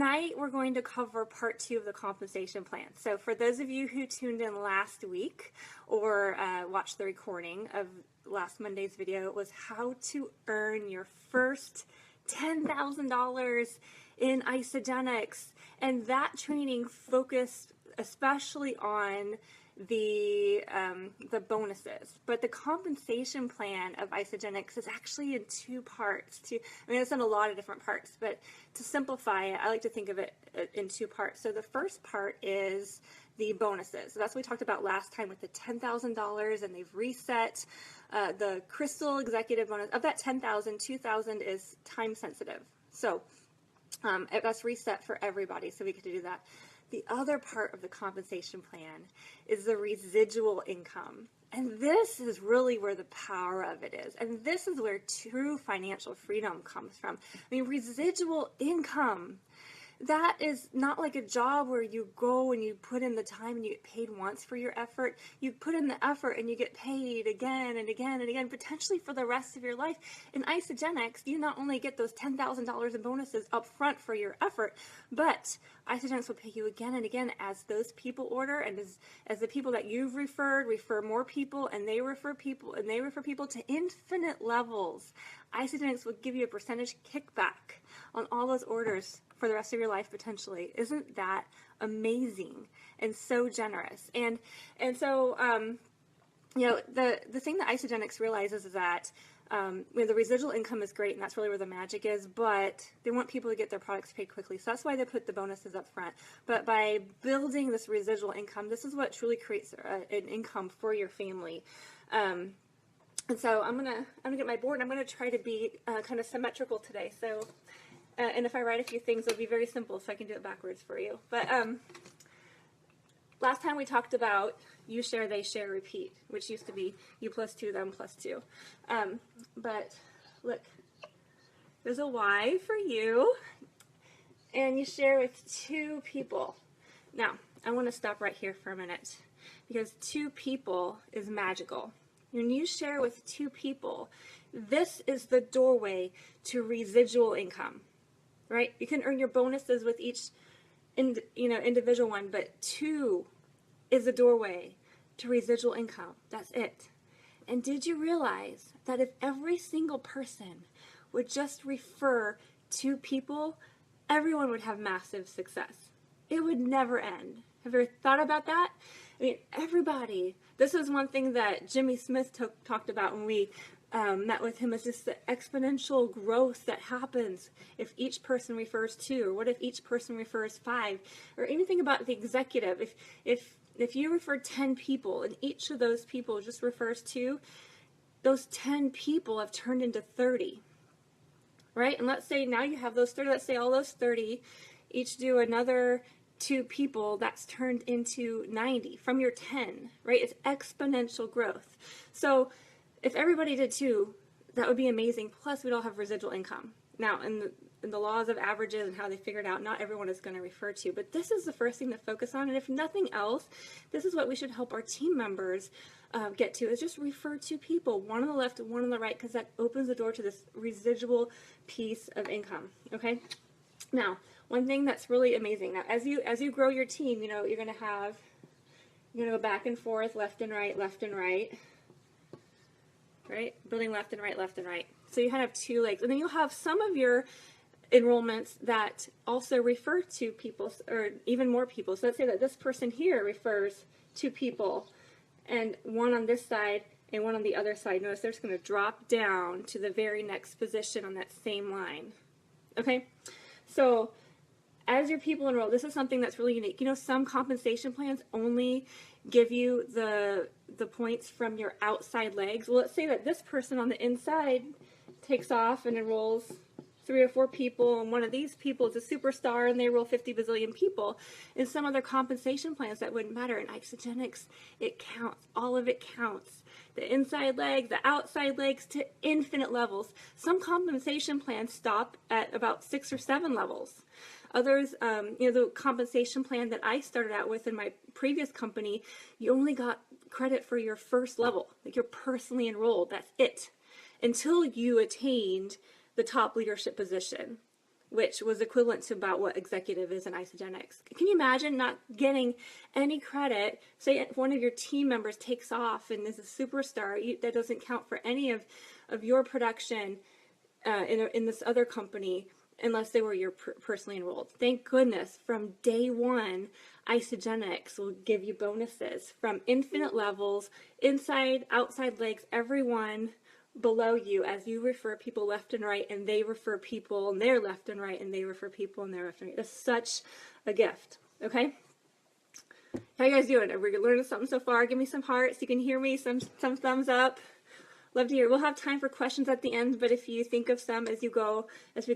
tonight we're going to cover part 2 of the compensation plan. So for those of you who tuned in last week or watched the recording of last Monday's video, it was how to earn your first $10,000 in Isagenix, and that training focused especially on the bonuses, but the compensation plan of Isagenix is actually in 2 parts. It's in a lot of different parts, but to simplify it, I like to think of it in 2 parts. So the first part is the bonuses. So that's what we talked about last time with the $10,000, and they've reset the Crystal Executive bonus. Of that $10,000, $2,000 is time sensitive. So that's reset for everybody, so we get to do that. The other part of the compensation plan is the residual income. And this is really where the power of it is. And this is where true financial freedom comes from. Residual income, that is not like a job where you go and you put in the time and you get paid once for your effort. You put in the effort and you get paid again and again and again, potentially for the rest of your life. In Isagenix, you not only get those $10,000 in bonuses up front for your effort, but Isagenix will pay you again and again as those people order, and as the people that you've referred refer more people, and they refer people, and they refer people to infinite levels. Isagenix will give you a percentage kickback on all those orders for the rest of your life potentially. Isn't that amazing and so generous? And so the thing that Isagenix realizes is that the residual income is great, and that's really where the magic is, but they want people to get their products paid quickly, so that's why they put the bonuses up front. But by building this residual income, this is what truly creates an income for your family. And so I'm gonna get my board, and I'm gonna try to be kind of symmetrical today. So. And if I write a few things, it'll be very simple, so I can do it backwards for you. But last time we talked about you share, they share, repeat, which used to be you plus 2, them plus 2. But look, there's a Y for you, and you share with 2 people. Now, I want to stop right here for a minute, because 2 people is magical. When you share with 2 people, this is the doorway to residual income. Right? You can earn your bonuses with each individual one, but 2 is the doorway to residual income. That's it. And did you realize that if every single person would just refer 2 people, everyone would have massive success? It would never end. Have you ever thought about that? Everybody. This is one thing that Jimmy Smith talked about when we met with him, is just the exponential growth that happens if each person refers 2, or what if each person refers 5, or even think about the executive. If you refer 10 people and each of those people just refers 2, those 10 people have turned into 30, right? And let's say now you have those 30, let's say all those 30 each do another 2 people, that's turned into 90 from your 10, right? It's exponential growth. So if everybody did 2, that would be amazing. Plus, we'd all have residual income. Now, in the laws of averages and how they figured out, not everyone is going to refer to, but this is the first thing to focus on. And if nothing else, this is what we should help our team members get to, is just refer 2 people, one on the left and one on the right, because that opens the door to this residual piece of income. Okay. Now, one thing that's really amazing. Now, as you grow your team, you're going to go back and forth, left and right, left and right. Right? Building left and right, left and right. So you kind of have 2 legs. And then you'll have some of your enrollments that also refer to people, or even more people. So let's say that this person here refers 2 people, and one on this side and one on the other side. Notice they're just going to drop down to the very next position on that same line. Okay? So as your people enroll, this is something that's really unique. Some compensation plans only give you the points from your outside legs. Well, let's say that this person on the inside takes off and enrolls 3 or 4 people, and one of these people is a superstar, and they enroll 50 bazillion people. In some other compensation plans, that wouldn't matter. In Isagenix, it counts. All of it counts. The inside legs, the outside legs, to infinite levels. Some compensation plans stop at about 6 or 7 levels. Others, the compensation plan that I started out with in my previous company, you only got credit for your first level. Like, you're personally enrolled. That's it. Until you attained the top leadership position. which was equivalent to about what executive is in Isagenix. Can you imagine not getting any credit? Say if one of your team members takes off and is a superstar, that doesn't count for any of your production in this other company unless they were your personally enrolled. Thank goodness from day one, Isagenix will give you bonuses from infinite levels, inside, outside legs, everyone below you as you refer people left and right, and they refer people and they're left and right, and they refer people and they're left and right. It's such a gift. Okay, how you guys doing? Are we learning something so far? Give me some hearts. You can hear me. Some thumbs up. Love to hear. We'll have time for questions at the end, but if you think of some as we go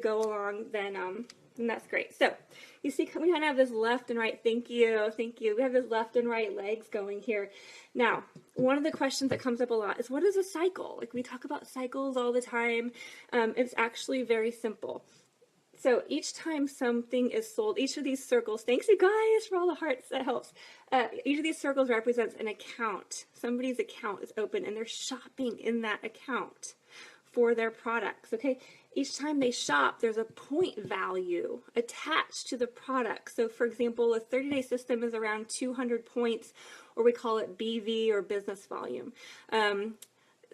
along, then that's great. So you see, we kind of have this left and right. Thank you. We have this left and right legs going here. Now, one of the questions that comes up a lot is, what is a cycle? Like, we talk about cycles all the time. It's actually very simple. So each time something is sold, each of these circles, thanks you guys for all the hearts, that helps. Each of these circles represents an account. Somebody's account is open and they're shopping in that account for their products, okay? Each time they shop, there's a point value attached to the product. So for example, a 30-day system is around 200 points, or we call it BV, or business volume.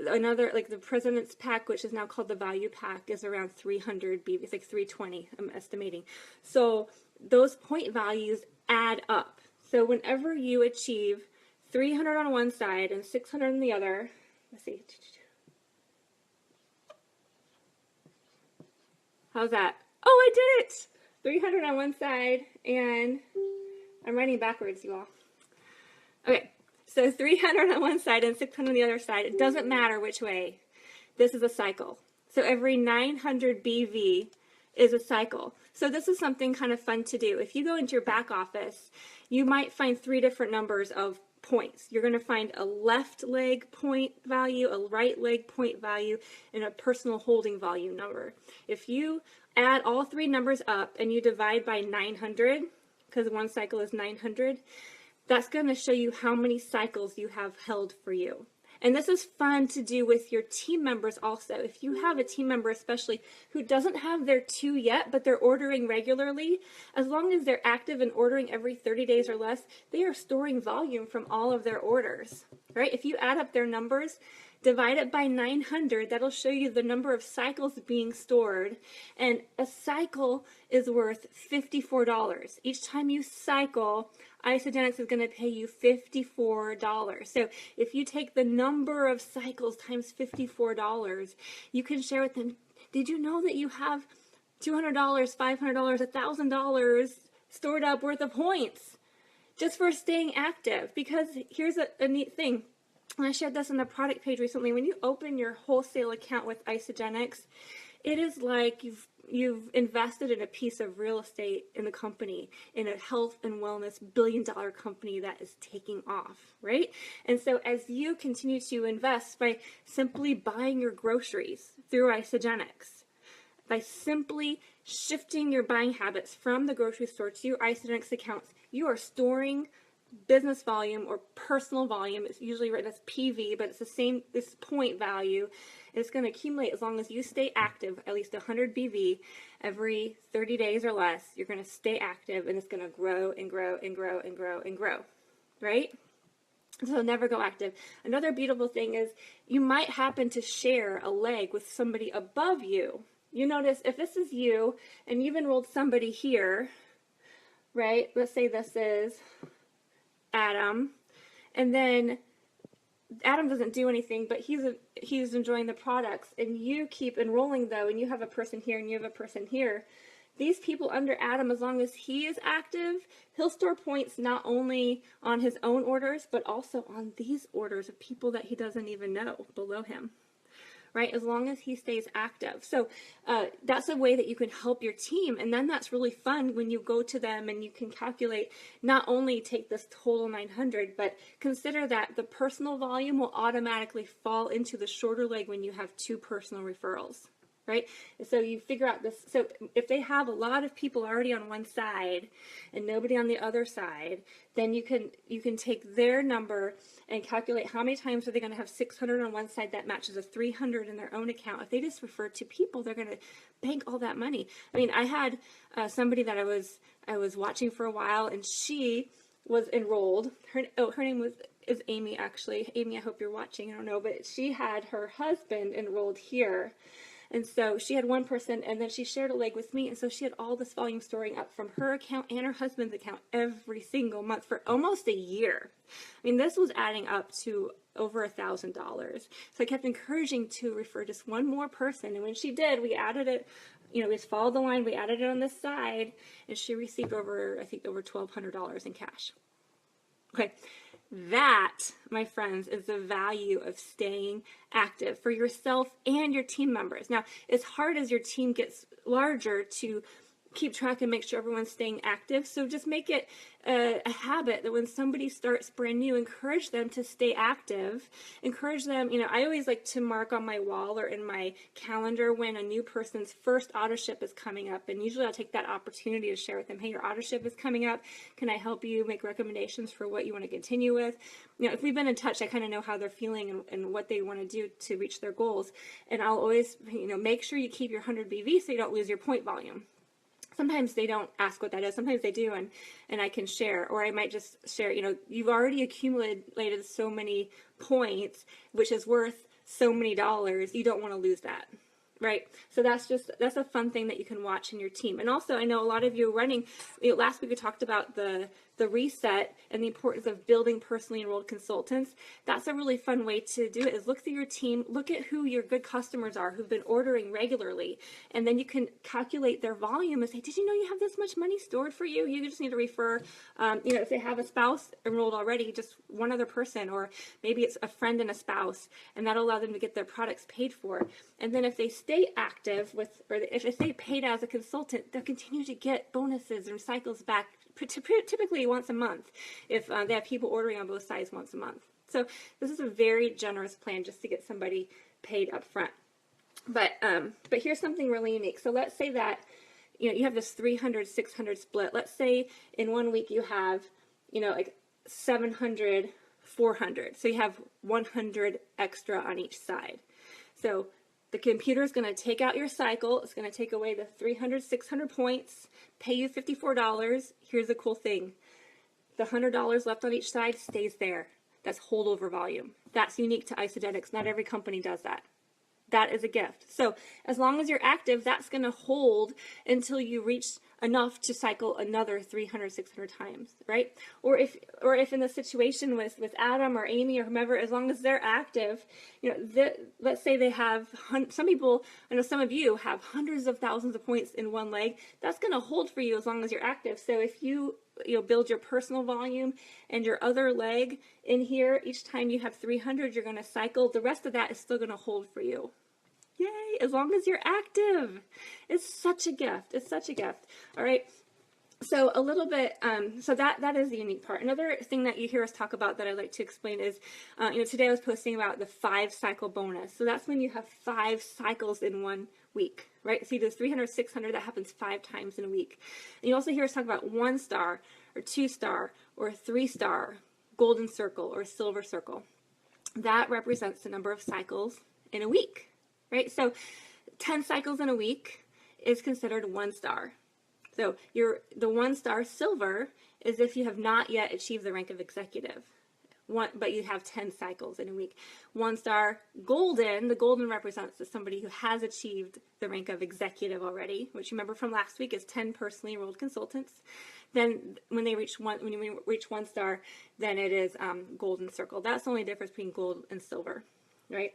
Another, like the President's Pack, which is now called the Value Pack, is around 300 BV. It's like 320, I'm estimating. So those point values add up. So whenever you achieve 300 on one side and 600 on the other, let's see. How's that? Oh, I did it! 300 on one side, and I'm writing backwards, you all. Okay. So 300 on one side and 600 on the other side. It doesn't matter which way. This is a cycle. So every 900 BV is a cycle. So this is something kind of fun to do. If you go into your back office, you might find 3 different numbers of points. You're going to find a left leg point value, a right leg point value, and a personal holding volume number. If you add all 3 numbers up and you divide by 900, because one cycle is 900, that's going to show you how many cycles you have held for you. And this is fun to do with your team members also. If you have a team member especially who doesn't have their 2 yet, but they're ordering regularly, as long as they're active and ordering every 30 days or less, they are storing volume from all of their orders, right? If you add up their numbers, divide it by 900, that'll show you the number of cycles being stored. And a cycle is worth $54. Each time you cycle, Isagenix is going to pay you $54. So if you take the number of cycles times $54, you can share with them, did you know that you have $200, $500, $1,000 stored up worth of points just for staying active? Because here's a neat thing. And I shared this on the product page recently. When you open your wholesale account with Isagenix, it is like you've invested in a piece of real estate in the company, in a health and wellness billion-dollar company that is taking off, right? And so as you continue to invest by simply buying your groceries through Isagenix, by simply shifting your buying habits from the grocery store to your Isagenix accounts, you are storing business volume or personal volume. It's usually written as PV, but it's the same, this point value. It's going to accumulate as long as you stay active, at least 100 BV every 30 days or less. You're going to stay active, and it's going to grow and grow and grow and grow and grow, right? So never go active. Another beautiful thing is you might happen to share a leg with somebody above you. You notice if this is you and you've enrolled somebody here, right? Let's say this is Adam, and then Adam doesn't do anything, but he's enjoying the products, and you keep enrolling though, and you have a person here and you have a person here. These people under Adam, as long as he is active, he'll store points not only on his own orders, but also on these orders of people that he doesn't even know below him, right? As long as he stays active. So that's a way that you can help your team. And then that's really fun when you go to them and you can calculate, not only take this total 900, but consider that the personal volume will automatically fall into the shorter leg when you have 2 personal referrals. right? So you figure out this. So if they have a lot of people already on one side and nobody on the other side, then you can take their number and calculate how many times are they going to have 600 on one side that matches a 300 in their own account. If they just refer to people, they're going to bank all that money. I mean, I had somebody that I was watching for a while, and she was enrolled. Her name is Amy, actually. Amy, I hope you're watching. I don't know, but she had her husband enrolled here. And so she had one person, and then she shared a leg with me, and so she had all this volume storing up from her account and her husband's account every single month for almost a year. I mean, this was adding up to over $1,000. So I kept encouraging to refer just one more person, and when she did, we added it. You know, we just followed the line, we added it on this side, and she received over, I think, over $1,200 in cash. Okay. That, my friends, is the value of staying active for yourself and your team members. Now, as hard as your team gets larger to keep track and make sure everyone's staying active, so just make it a habit that when somebody starts brand new, encourage them to stay active. Encourage them, you know, I always like to mark on my wall or in my calendar when a new person's first auto ship is coming up, and usually I'll take that opportunity to share with them, hey, your auto ship is coming up, can I help you make recommendations for what you want to continue with? You know, if we've been in touch, I kind of know how they're feeling and what they want to do to reach their goals, and I'll always, you know, make sure you keep your 100 BV so you don't lose your point volume. Sometimes they don't ask what that is. Sometimes they do, and I can share, or I might just share, you know, you've already accumulated so many points, which is worth so many dollars. You don't want to lose that, right? So that's a fun thing that you can watch in your team. And also, I know a lot of you are running, you know, last week we talked about the reset and the importance of building personally enrolled consultants. That's a really fun way to do it, is look through your team, look at who your good customers are who've been ordering regularly, and then you can calculate their volume and say, did you know you have this much money stored for you? You just need to refer, you know, if they have a spouse enrolled already, just one other person, or maybe it's a friend and a spouse, and that'll allow them to get their products paid for. And then if they stay active with, or if they paid as a consultant, they'll continue to get bonuses and cycles back, typically once a month, if they have people ordering on both sides once a month. So this is a very generous plan just to get somebody paid up front. But here's something really unique. So let's say that, you know, you have this 300-600 split. Let's say in 1 week you have, you know, like 700-400. So you have 100 extra on each side. So the computer is going to take out your cycle. It's going to take away the 300-600 points, pay you $54. Here's the cool thing. The $100 left on each side stays there. That's holdover volume. That's unique to Isogenics. Not every company does that. That is a gift. So as long as you're active, that's going to hold until you reach enough to cycle another 300-600 times, right? Or if in the situation with Adam or Amy or whomever, as long as they're active, you know, let's say they have, some people, I know some of you have hundreds of thousands of points in one leg, that's going to hold for you as long as you're active. So if you build your personal volume and your other leg in here, each time you have 300, you're going to cycle. The rest of that is still going to hold for you. Yay, as long as you're active. It's such a gift. It's such a gift. All right. So a little bit, so that is the unique part. Another thing that you hear us talk about that I'd like to explain is, you know, today I was posting about the 5-cycle bonus. So that's when you have 5 cycles in 1 week, right? So you do 300-600, that happens 5 times in a week. And you also hear us talk about 1-star or 2-star or 3-star, golden circle or silver circle. That represents the number of cycles in a week. Right? So 10 cycles in a week is considered 1 star. So the 1-star silver is if you have not yet achieved the rank of executive, but you have 10 cycles in a week. 1-star golden, the golden represents somebody who has achieved the rank of executive already, which you remember from last week is 10 personally enrolled consultants. Then when you reach 1 star, then it is golden circle. That's the only difference between gold and silver, right?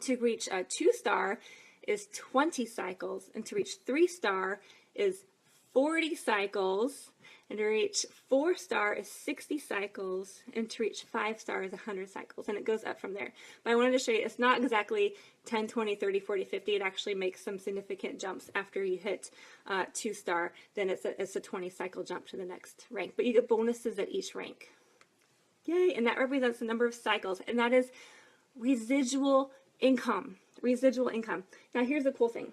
To reach a 2-star is 20 cycles, and to reach 3-star is 40 cycles, and to reach 4-star is 60 cycles, and to reach 5-star is 100 cycles, and it goes up from there. But I wanted to show you, it's not exactly 10, 20, 30, 40, 50. It actually makes some significant jumps after you hit 2-star. Then it's a 20 cycle jump to the next rank, but you get bonuses at each rank. Yay, and that represents the number of cycles, and that is residual income. Residual income. Now here's the cool thing.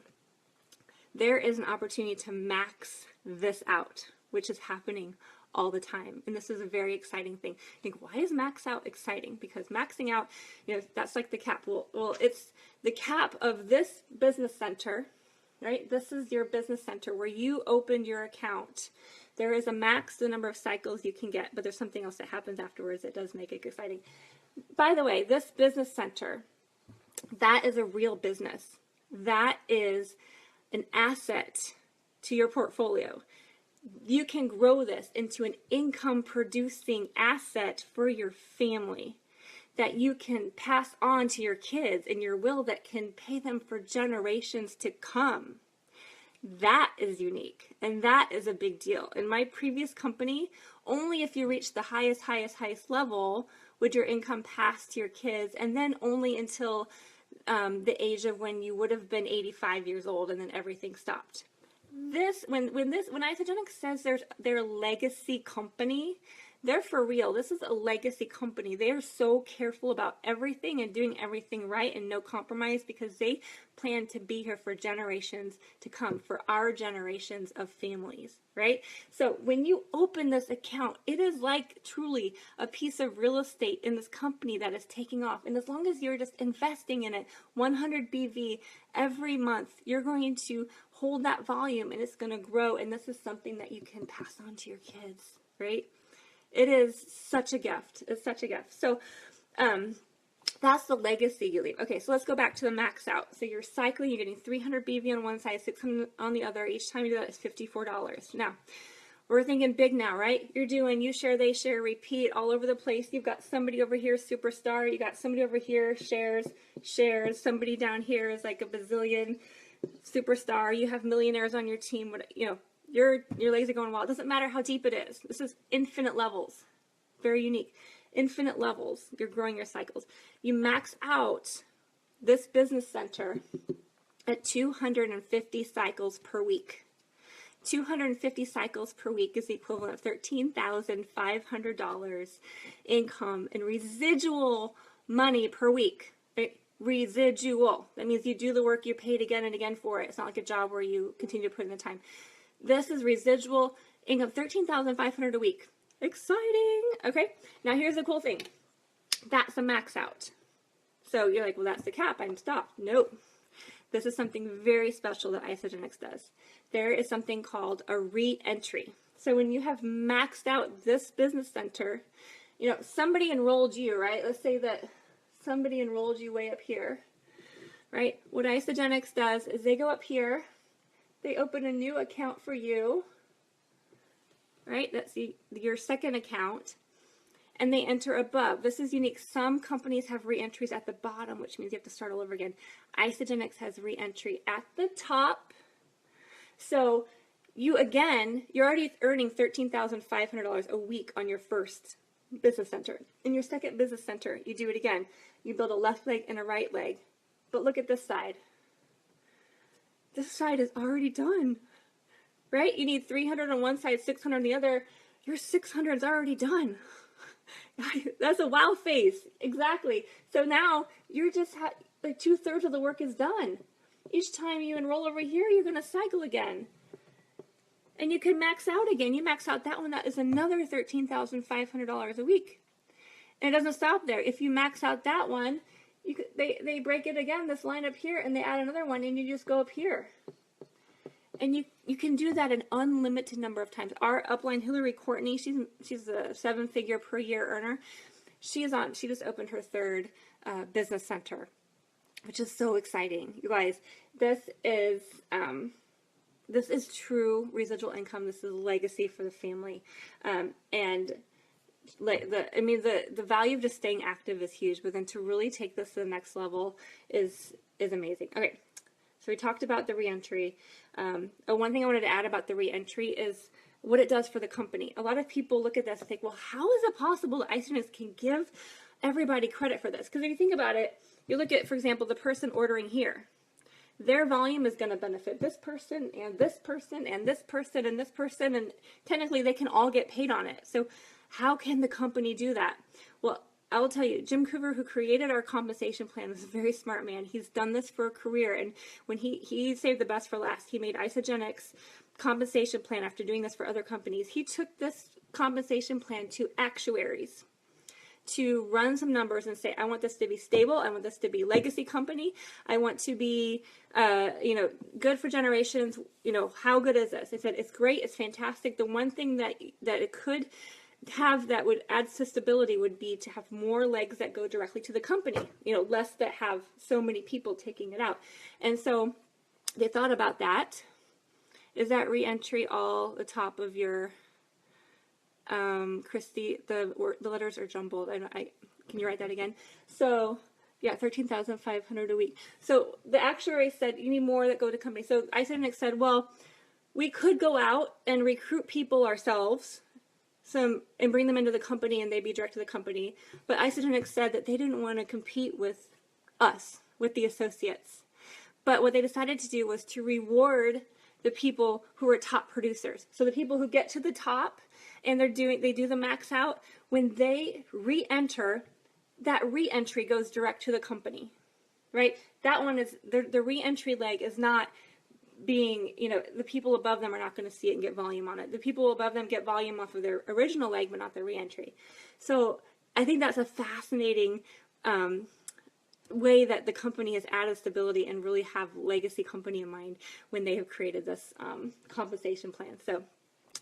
There is an opportunity to max this out, which is happening all the time. And this is a very exciting thing. I think, why is max out exciting? Because maxing out, that's like the cap. Well, it's the cap of this business center, right? This is your business center where you opened your account. There is a max the number of cycles you can get, but there's something else that happens afterwards that does make it exciting. By the way, this business center, that is a real business. That is an asset to your portfolio. You can grow this into an income producing asset for your family that you can pass on to your kids in your will that can pay them for generations to come. That is unique, and that is a big deal. In my previous company, only if you reach the highest level would your income pass to your kids, and then only until the age of when you would have been 85 years old, and then everything stopped. When Isagenix says their legacy company, they're for real. This is a legacy company. They are so careful about everything and doing everything right and no compromise, because they plan to be here for generations to come, for our generations of families, right? So when you open this account, it is like truly a piece of real estate in this company that is taking off. And as long as you're just investing in it, 100 BV every month, you're going to hold that volume and it's going to grow. And this is something that you can pass on to your kids, right? It is such a gift. It's such a gift. So that's the legacy you leave. Okay, so let's go back to the max out. So you're cycling, you're getting 300 BV on one side, 600 on the other. Each time you do that is $54. Now, we're thinking big now, right? You're doing you share, they share, repeat all over the place. You've got somebody over here, superstar. You got somebody over here, shares. Somebody down here is like a bazillion, superstar. You have millionaires on your team. Your legs are going wild. It doesn't matter how deep it is. This is infinite levels. Very unique. Infinite levels. You're growing your cycles. You max out this business center at 250 cycles per week. 250 cycles per week is the equivalent of $13,500 income and residual money per week. Right? Residual. That means you do the work, you're paid again and again for it. It's not like a job where you continue to put in the time. This is residual income, $13,500 a week. Exciting. Okay, now here's the cool thing. That's a max out. So you're like, well, that's the cap. I'm stopped. Nope. This is something very special that Isagenix does. There is something called a re-entry. So when you have maxed out this business center, somebody enrolled you, right? Let's say that somebody enrolled you way up here, right? What Isagenix does is they go up here, they open a new account for you, right? That's your second account, and they enter above. This is unique. Some companies have re-entries at the bottom, which means you have to start all over again. Isagenix has re-entry at the top. So you're already earning $13,500 a week on your first business center. In your second business center, you do it again. You build a left leg and a right leg. But look at this side. This side is already done, right? You need 300 on one side, 600 on the other. Your 600 is already done. That's a wow face. Exactly. So now you're just like 2/3 of the work is done. Each time you enroll over here, you're going to cycle again. And you can max out again. You max out that one, that is another $13,500 a week. And it doesn't stop there. If you max out that one, they break it again, this line up here, and they add another one, and you just go up here. And you can do that an unlimited number of times. Our upline, Hillary Courtney, she's a 7-figure per year earner. She just opened her third business center, which is so exciting. You guys, this is true residual income. This is legacy for the family. And the value of just staying active is huge, but then to really take this to the next level is amazing. Okay, so we talked about the reentry. One thing I wanted to add about the reentry is what it does for the company. A lot of people look at this and think, well, how is it possible that Isagenix can give everybody credit for this? Because if you think about it, you look at, for example, the person ordering here. Their volume is going to benefit this person and this person and this person and this person, and technically they can all get paid on it. So how can the company do that? Well, I will tell you, Jim Coover, who created our compensation plan, is a very smart man. He's done this for a career, and when he saved the best for last. He made Isagenix compensation plan after doing this for other companies. He took this compensation plan to actuaries to run some numbers and say, I want this to be stable. I want this to be legacy company. I want to be, good for generations. How good is this? They said, it's great. It's fantastic. The one thing that it could have that would add to stability would be to have more legs that go directly to the company, less that have so many people taking it out. And so they thought about that. Is that reentry all the top of your, Christy, the letters are jumbled. Can you write that again? So yeah, 13,500 a week. So the actuary said you need more that go to company. So Isagenix said, well, we could go out and recruit people ourselves, and bring them into the company, and they'd be direct to the company. But Isagenix said that they didn't want to compete with us, with the associates. But what they decided to do was to reward the people who are top producers. So the people who get to the top and they do the max out, when they re-enter, that re-entry goes direct to the company, right? That one is, the re-entry leg is not being, the people above them are not going to see it and get volume on it. The people above them get volume off of their original leg, but not their re-entry. So I think that's a fascinating way that the company has added stability and really have legacy company in mind when they have created this compensation plan. So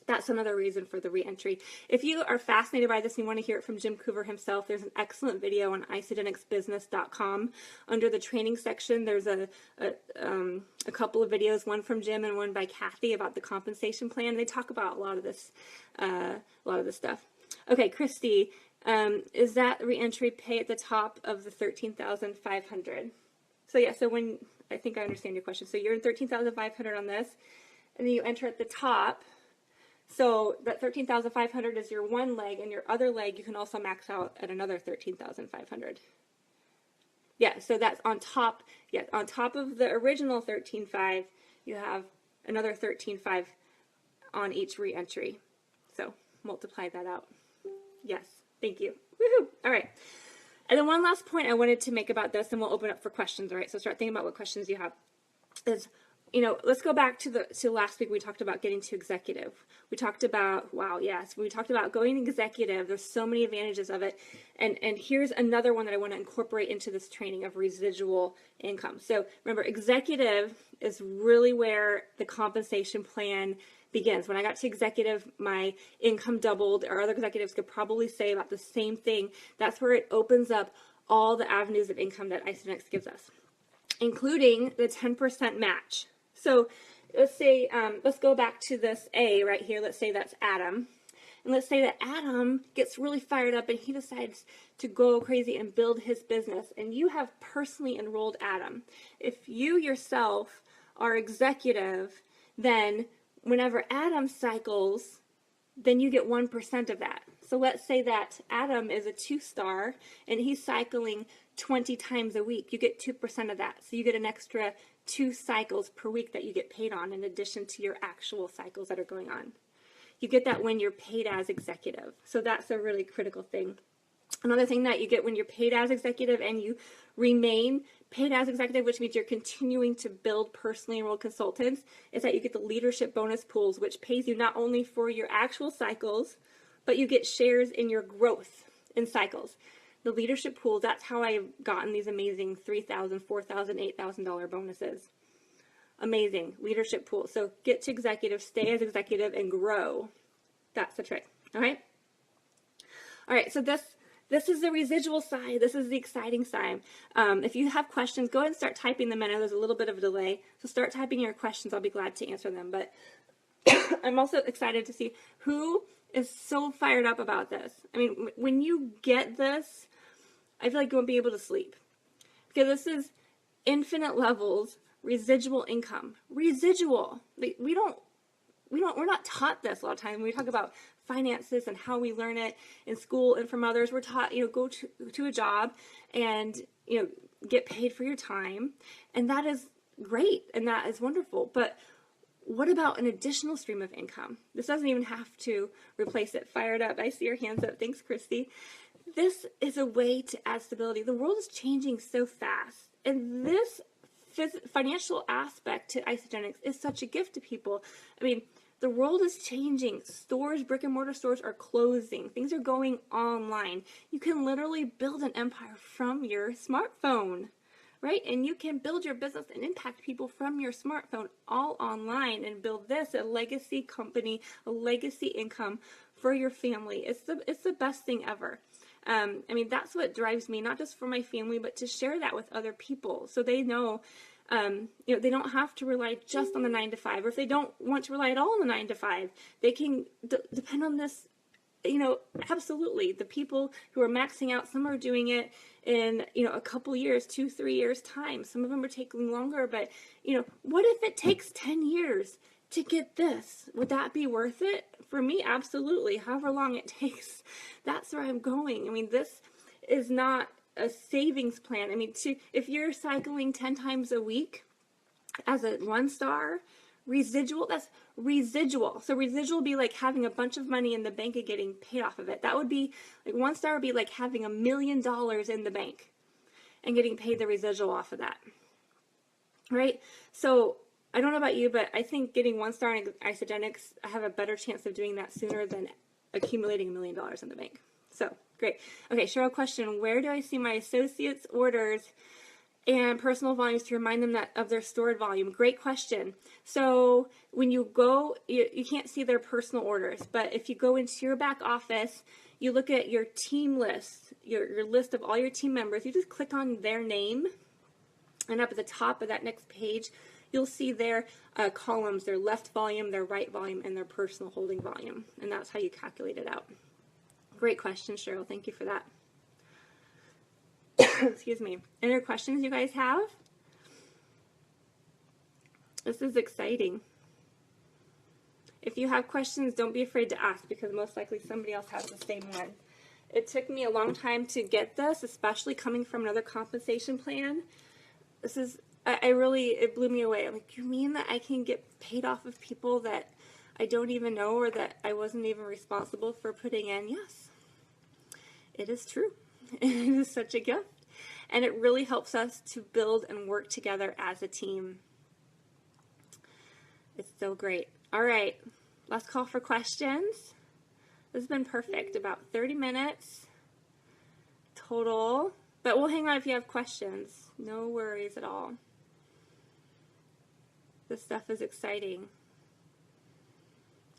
that's another reason for the re-entry. If you are fascinated by this and you want to hear it from Jim Coover himself, there's an excellent video on isagenixbusiness.com. Under the training section, there's a couple of videos, one from Jim and one by Kathy about the compensation plan. They talk about a lot of this stuff. Okay, Christy, is that re-entry pay at the top of the 13,500? So yeah, so when, I think I understand your question. So you're in 13,500 on this, and then you enter at the top. So that 13,500 is your one leg, and your other leg you can also max out at another 13,500. Yeah, so that's on top. Yeah, on top of the original 13,500, you have another 13,500 on each re-entry. So multiply that out. Yes, thank you. Woohoo! All right. And then one last point I wanted to make about this, and we'll open up for questions. All right, so start thinking about what questions you have. Is, let's go back to last week. We talked about getting to executive. We talked about, we talked about going executive. There's so many advantages of it. And here's another one that I want to incorporate into this training of residual income. So remember, executive is really where the compensation plan begins. When I got to executive, my income doubled. Our other executives could probably say about the same thing. That's where it opens up all the avenues of income that Isagenix gives us, including the 10% match. So let's say, let's go back to this A right here. Let's say that's Adam. And let's say that Adam gets really fired up and he decides to go crazy and build his business. And you have personally enrolled Adam. If you yourself are executive, then whenever Adam cycles, then you get 1% of that. So let's say that Adam is a 2-star and he's cycling 20 times a week. You get 2% of that. So you get an extra 2 cycles per week that you get paid on in addition to your actual cycles that are going on. You get that when you're paid as executive. So that's a really critical thing. Another thing that you get when you're paid as executive and you remain paid as executive, which means you're continuing to build personally enrolled consultants, is that you get the leadership bonus pools, which pays you not only for your actual cycles, but you get shares in your growth in cycles. The leadership pool, that's how I've gotten these amazing $3,000, $4,000, $8,000 bonuses. Amazing leadership pool. So get to executive, stay as executive, and grow. That's the trick. All right. All right. So this is the residual side. This is the exciting side. If you have questions, go ahead and start typing them in. I know there's a little bit of a delay, so start typing your questions. I'll be glad to answer them. But I'm also excited to see who is so fired up about this. I mean, when you get this, I feel like you won't be able to sleep, because this is infinite levels residual income. Residual. We're not taught this a lot of times. When we talk about finances and how we learn it in school and from others, we're taught, go to a job and, get paid for your time. And that is great. And that is wonderful. But what about an additional stream of income? This doesn't even have to replace it. Fired up. I see your hands up. Thanks, Christy. this is a way to add stability. The world is changing so fast, and this financial aspect to Isagenix is such a gift to people. I mean, the world is changing. Stores, brick and mortar stores are closing. Things are going online. You can literally build an empire from your smartphone, right? And you can build your business and impact people from your smartphone all online and build this, a legacy company, a legacy income for your family. It's the best thing ever. I mean, that's what drives me, not just for my family, but to share that with other people so they know, you know, they don't have to rely just on the 9-to-5, or if they don't want to rely at all on the 9-to-5, they can depend on this. You know, absolutely. The people who are maxing out, some are doing it in, you know, a couple years, 2-3 years time. Some of them are taking longer, but, you know, what if it takes 10 years to get this? Would that be worth it? For me, absolutely. However long it takes, that's where I'm going. I mean, this is not a savings plan. I mean, if you're cycling 10 times a week as a 1-star, residual, that's residual. So residual would be like having a bunch of money in the bank and getting paid off of it. That would be like 1-star would be like having $1 million in the bank and getting paid the residual off of that. Right? So I don't know about you, but I think getting 1-star in Isagenix, I have a better chance of doing that sooner than accumulating $1 million in the bank. So great. Okay, Cheryl, question: where do I see my associates' orders and personal volumes to remind them that of their stored volume? Great question. So when you go, you can't see their personal orders, but if you go into your back office, you look at your team list, your list of all your team members, you just click on their name, and up at the top of that next page, you'll see their columns, their left volume, their right volume, and their personal holding volume, and that's how you calculate it out. Great question, Cheryl. Thank you for that. Excuse me. Any other questions you guys have? This is exciting. If you have questions, don't be afraid to ask, because most likely somebody else has the same one. It took me a long time to get this, especially coming from another compensation plan. This is, it blew me away. I'm like, you mean that I can get paid off of people that I don't even know, or that I wasn't even responsible for putting in? Yes, it is true. It is such a gift. And it really helps us to build and work together as a team. It's so great. All right, last call for questions. This has been perfect, about 30 minutes total. But we'll hang on if you have questions. No worries at all. This stuff is exciting.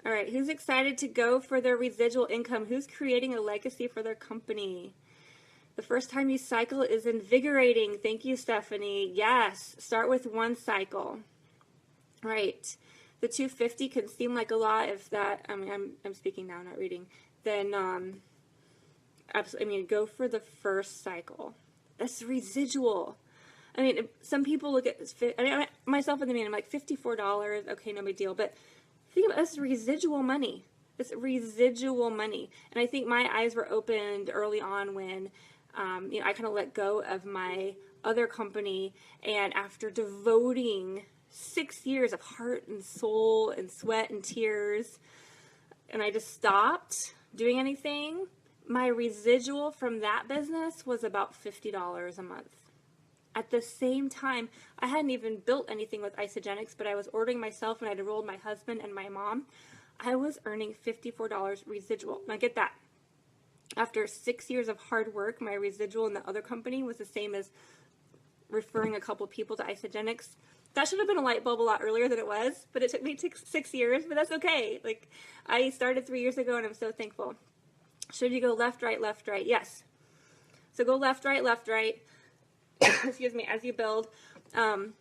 All right, who's excited to go for their residual income? Who's creating a legacy for their company? The first time you cycle is invigorating. Thank you, Stephanie. Yes, start with 1 cycle. Right. The 250 can seem like a lot if that, I mean, I'm speaking now, not reading. Then, absolutely, I mean, go for the first cycle. That's residual. I mean, some people look at this, I mean, myself in the mean, I'm like, $54, okay, no big deal. But think about this, residual money. It's residual money. And I think my eyes were opened early on when, you know, I kind of let go of my other company, and after devoting 6 years of heart and soul and sweat and tears, and I just stopped doing anything, my residual from that business was about $50 a month. At the same time, I hadn't even built anything with Isagenix, but I was ordering myself, and I'd enrolled my husband and my mom. I was earning $54 residual. Now get that. After 6 years of hard work, my residual in the other company was the same as referring a couple people to Isagenix. That should have been a light bulb a lot earlier than it was, but it took me 6 years, but that's okay. Like, I started 3 years ago, and I'm so thankful. Should you go left, right, left, right? Yes. So go left, right, excuse me, as you build. You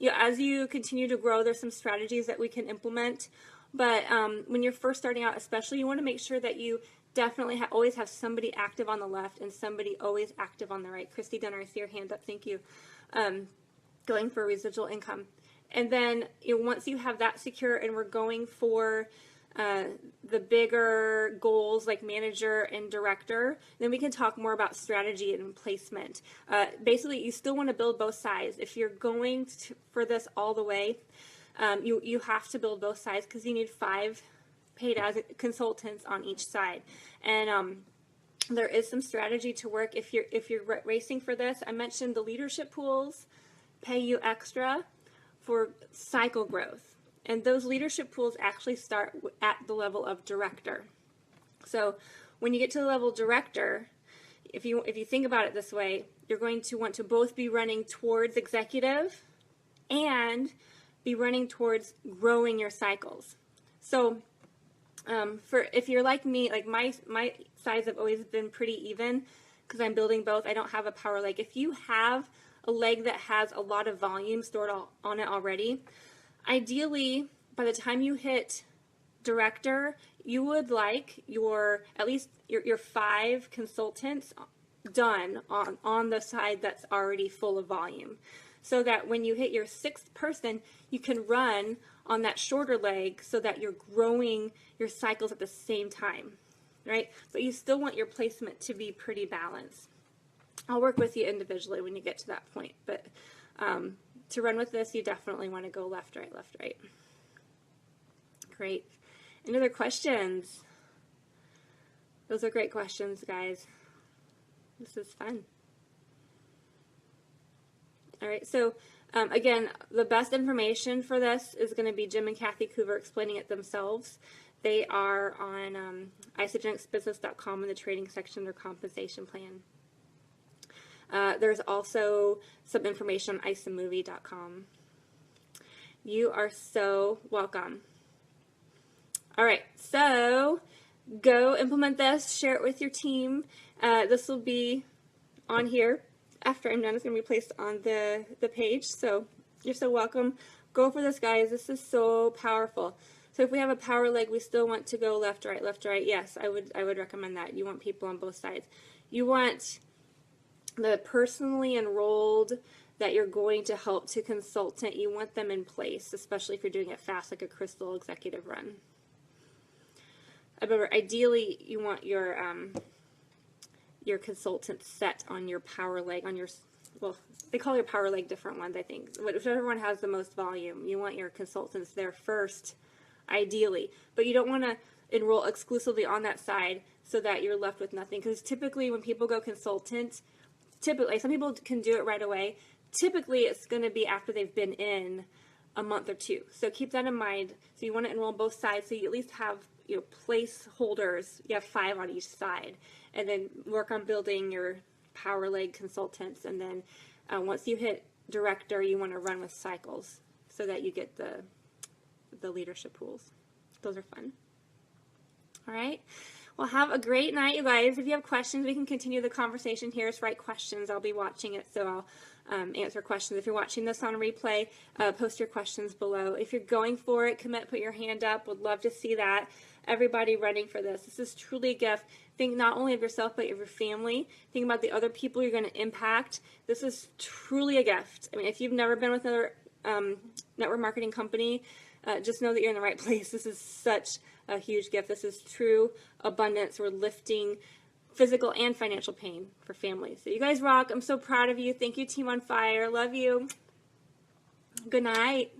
know, as you continue to grow, there's some strategies that we can implement. But when you're first starting out, especially, you want to make sure that you definitely always have somebody active on the left and somebody always active on the right. Christy Dunner, I see your hand up. Thank you. Going for residual income. And then, you know, once you have that secure and we're going for the bigger goals like manager and director, then we can talk more about strategy and placement. Basically, you still want to build both sides. If you're going for this all the way, you have to build both sides, because you need 5 paid as consultants on each side. And there is some strategy to work if you're racing for this. I mentioned the leadership pools pay you extra for cycle growth. And those leadership pools actually start at the level of director. So when you get to the level director, if you think about it this way, you're going to want to both be running towards executive and be running towards growing your cycles. So if you're like me, like my sides have always been pretty even because I'm building both. I don't have a power leg. If you have a leg that has a lot of volume stored on it already, ideally, by the time you hit director, you would like at least your 5 consultants done on the side that's already full of volume, so that when you hit your 6th person, you can run on that shorter leg so that you're growing your cycles at the same time, right? But you still want your placement to be pretty balanced. I'll work with you individually when you get to that point, but to run with this, you definitely want to go left, right, left, right. Great. Any other questions? Those are great questions, guys. This is fun. All right, so again, the best information for this is going to be Jim and Kathy Coover explaining it themselves. They are on isogenicsbusiness.com in the trading section, their compensation plan. There's also some information on isomovie.com. You are so welcome. All right, so go implement this, share it with your team. This will be on here after I'm done. It's going to be placed on the page, so you're so welcome. Go for this, guys. This is so powerful. So if we have a power leg, we still want to go left, right, left, right. Yes, I would recommend that. You want people on both sides. You want the personally enrolled that you're going to help to consultant. You want them in place, especially if you're doing it fast, like a crystal executive run. Remember, ideally, you want your consultant set on your power leg, on your, well, they call your power leg different ones, I think. Whichever one has the most volume, you want your consultants there first, ideally. But you don't want to enroll exclusively on that side so that you're left with nothing. Because typically when people go consultant, typically, some people can do it right away. Typically, it's going to be after they've been in a month or 2. So keep that in mind. So you want to enroll both sides so you at least have placeholders. You have 5 on each side. And then work on building your power leg consultants. And then once you hit director, you want to run with cycles so that you get the leadership pools. Those are fun. All right. Well, have a great night, you guys. If you have questions, we can continue the conversation here. Just write questions. I'll be watching it, so I'll answer questions. If you're watching this on replay, post your questions below. If you're going for it, commit, put your hand up. Would love to see that. Everybody running for this. This is truly a gift. Think not only of yourself, but of your family. Think about the other people you're going to impact. This is truly a gift. I mean, if you've never been with another network marketing company, just know that you're in the right place. This is such a huge gift. This is true abundance. We're lifting physical and financial pain for families. So you guys rock. I'm so proud of you. Thank you, Team on Fire. Love you. Good night.